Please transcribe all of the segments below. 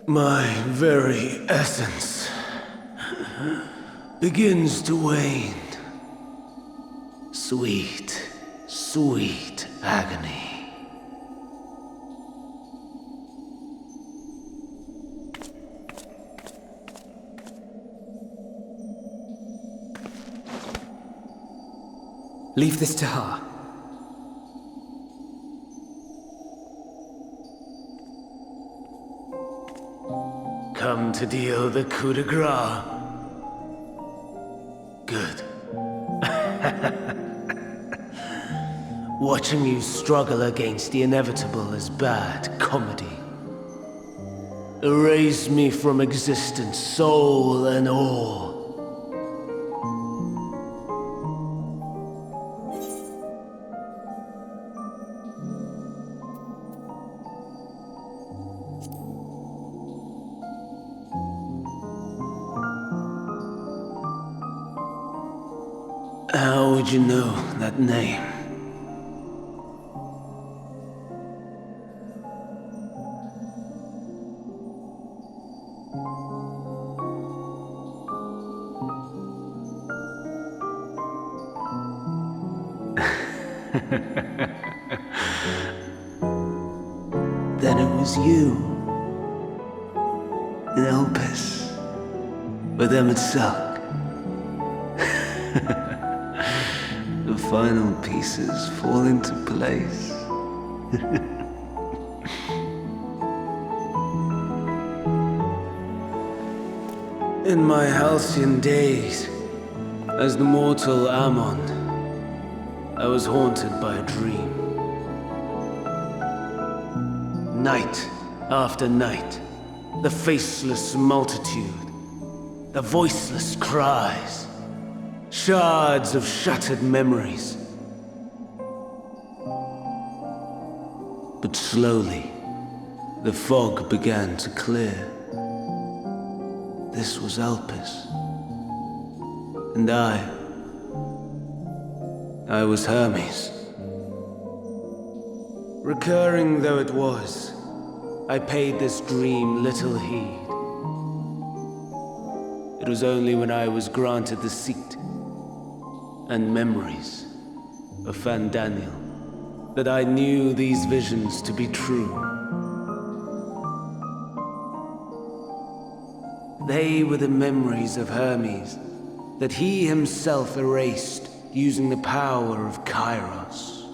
My very essence begins to wane. Sweet, sweet agony. Leave this to her. Come to deal the coup de grace. Good. Watching you struggle against the inevitable is bad comedy. Erase me from existence, soul and all. How would you know that name? Then it was you. In Elpis. With Emmett Selk. The final pieces fall into place. In my halcyon days, as the mortal Amon, I was haunted by a dream. Night after night, the faceless multitude, the voiceless cries, shards of shattered memories. But slowly, the fog began to clear. This was Elpis. And I was Hermes. Recurring though it was, I paid this dream little heed. It was only when I was granted the seat and memories of Daniel that I knew these visions to be true. They were the memories of Hermes that he himself erased using the power of Kairos.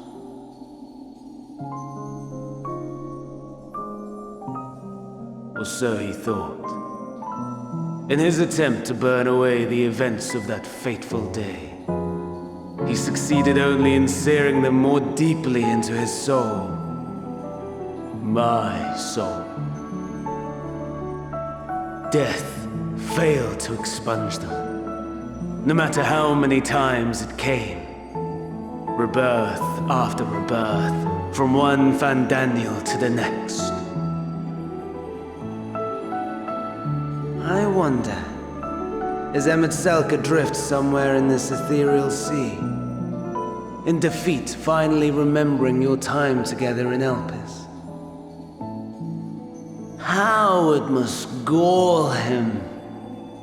Or so he thought. In his attempt to burn away the events of that fateful day, he succeeded only in searing them more deeply into his soul. My soul. Death failed to expunge them, no matter how many times it came. Rebirth after rebirth, from one Daniel to the next. I wonder, is Emmett Selk adrift somewhere in this ethereal sea? In defeat, finally remembering your time together in Elpis? How it must gall him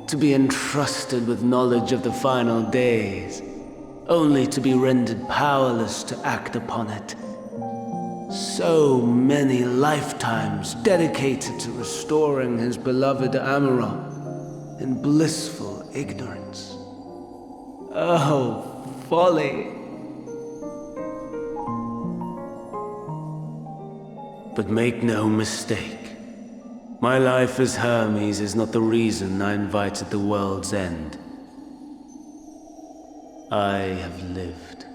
to be entrusted with knowledge of the final days, only to be rendered powerless to act upon it. So many lifetimes dedicated to restoring his beloved Amon in blissful ignorance. Oh, folly! But make no mistake, my life as Hermes is not the reason I invited the world's end. I have lived.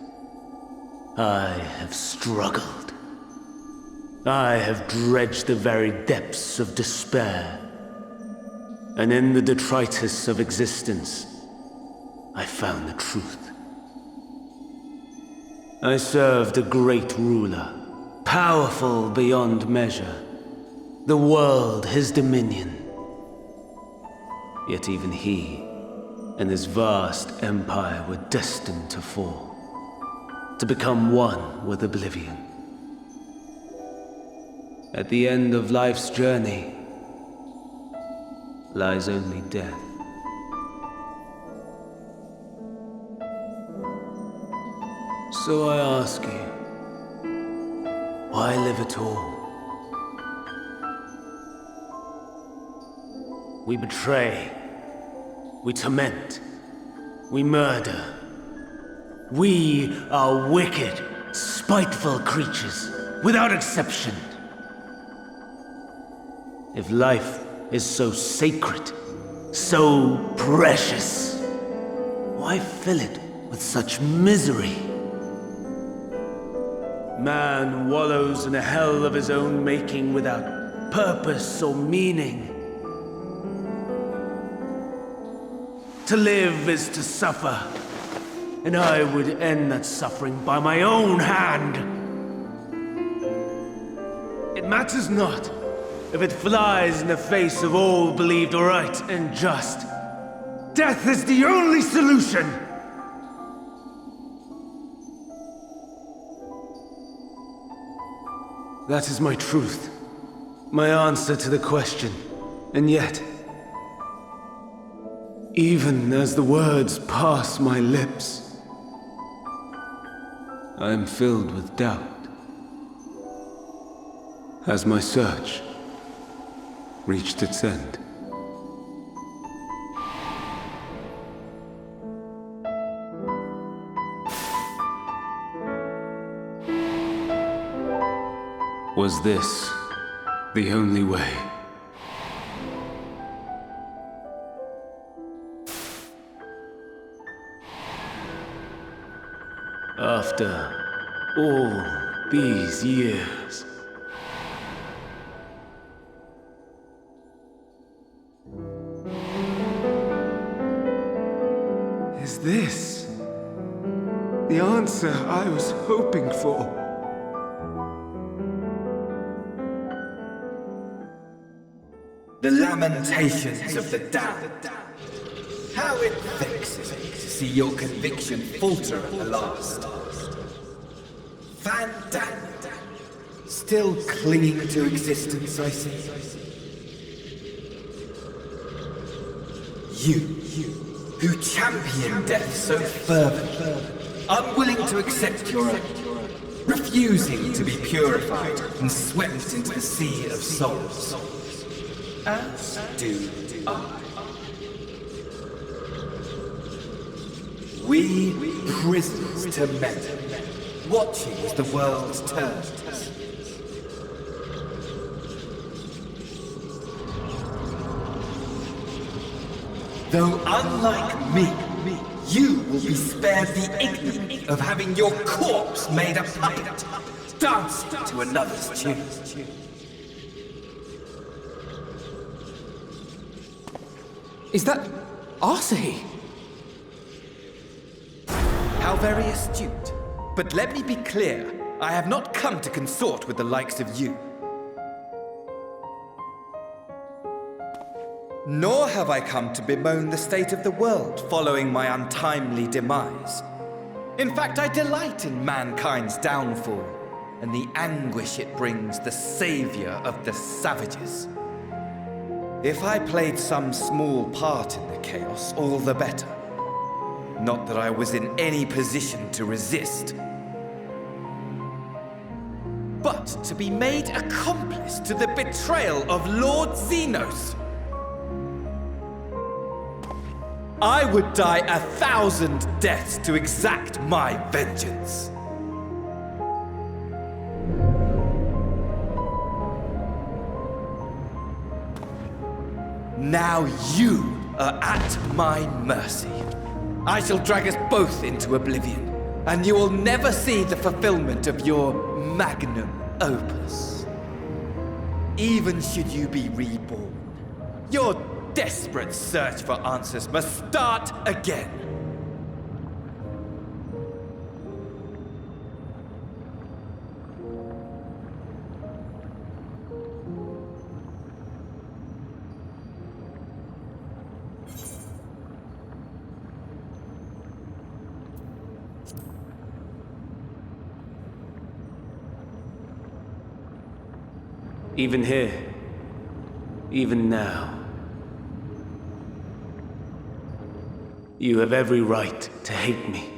I have struggled. I have dredged the very depths of despair. And in the detritus of existence, I found the truth. I served a great ruler, powerful beyond measure. The world his dominion. Yet even he and his vast empire were destined to fall, to become one with oblivion. At the end of life's journey, lies only death. So I ask you, why live at all? We betray, we torment, we murder. We are wicked, spiteful creatures, without exception. If life is so sacred, so precious, why fill it with such misery? Man wallows in a hell of his own making without purpose or meaning. To live is to suffer, and I would end that suffering by my own hand. It matters not if it flies in the face of all believed right and just. Death is the only solution! That is my truth, my answer to the question. And yet, even as the words pass my lips, I am filled with doubt. Has my search reached its end? Was this the only way? After all these years, is this the answer I was hoping for? The lamentations of the damned. How it vexes me to see your conviction falter at the last. Fandango, still clinging to existence, I see. You, who champion death so fervently, unwilling to accept your own, refusing to be purified and swept into the sea of souls. As do I. We prisoners to men, watching as the world turns. Though unlike me, you will be spared the ignominy of having your corpse made a puppet, dancing to another's tune. Is that Arsahi? How very astute. But let me be clear, I have not come to consort with the likes of you. Nor have I come to bemoan the state of the world following my untimely demise. In fact, I delight in mankind's downfall and the anguish it brings the savior of the savages. If I played some small part in the chaos, all the better. Not that I was in any position to resist. But to be made accomplice to the betrayal of Lord Xenos. I would die 1,000 deaths to exact my vengeance. Now you are at my mercy. I shall drag us both into oblivion, and you will never see the fulfillment of your magnum opus. Even should you be reborn, your desperate search for answers must start again. Even here, even now, You have every right to hate me.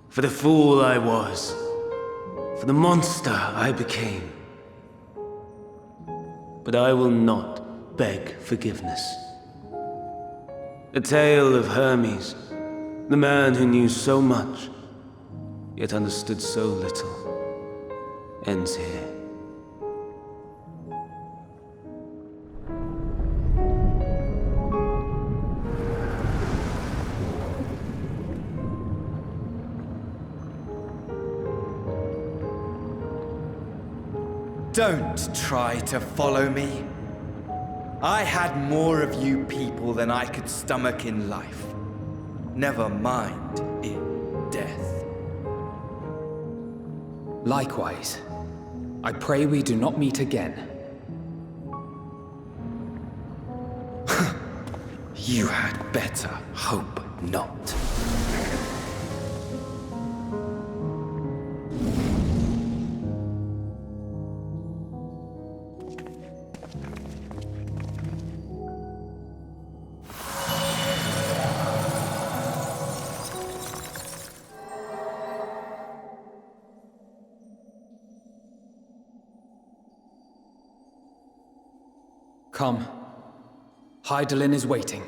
For the fool I was. For the monster I became. But I will not beg forgiveness. The tale of Hermes, the man who knew so much, yet understood so little, ends here. Don't try to follow me. I had more of you people than I could stomach in life. Never mind in death. Likewise. I pray we do not meet again. You had better hope not. Come. Hydaelyn is waiting.